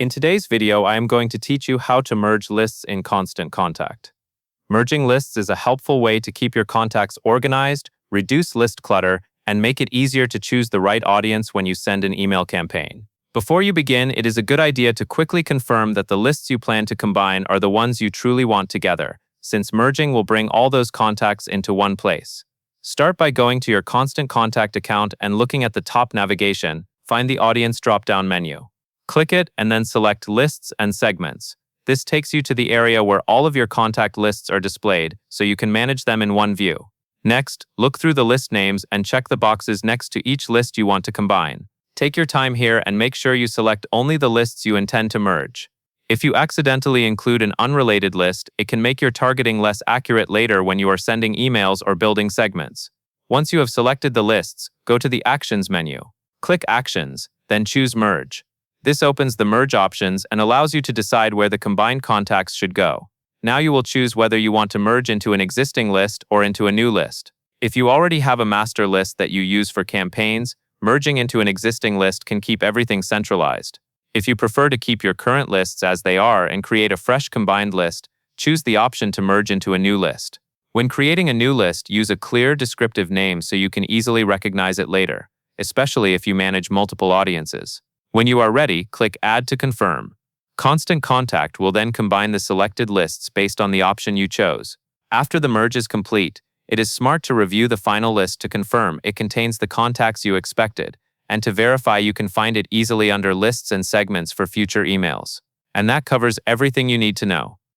In today's video, I am going to teach you how to merge lists in Constant Contact. Merging lists is a helpful way to keep your contacts organized, reduce list clutter, and make it easier to choose the right audience when you send an email campaign. Before you begin, it is a good idea to quickly confirm that the lists you plan to combine are the ones you truly want together, since merging will bring all those contacts into one place. Start by going to your Constant Contact account and looking at the top navigation. Find the Audience drop-down menu. Click it and then select Lists and Segments. This takes you to the area where all of your contact lists are displayed, so you can manage them in one view. Next, look through the list names and check the boxes next to each list you want to combine. Take your time here and make sure you select only the lists you intend to merge. If you accidentally include an unrelated list, it can make your targeting less accurate later when you are sending emails or building segments. Once you have selected the lists, go to the Actions menu. Click Actions, then choose Merge. This opens the Merge options and allows you to decide where the combined contacts should go. Now you will choose whether you want to merge into an existing list or into a new list. If you already have a master list that you use for campaigns, merging into an existing list can keep everything centralized. If you prefer to keep your current lists as they are and create a fresh combined list, choose the option to merge into a new list. When creating a new list, use a clear, descriptive name so you can easily recognize it later, especially if you manage multiple audiences. When you are ready, click Add to confirm. Constant Contact will then combine the selected lists based on the option you chose. After the merge is complete, it is smart to review the final list to confirm it contains the contacts you expected, and to verify you can find it easily under Lists and Segments for future emails. And that covers everything you need to know.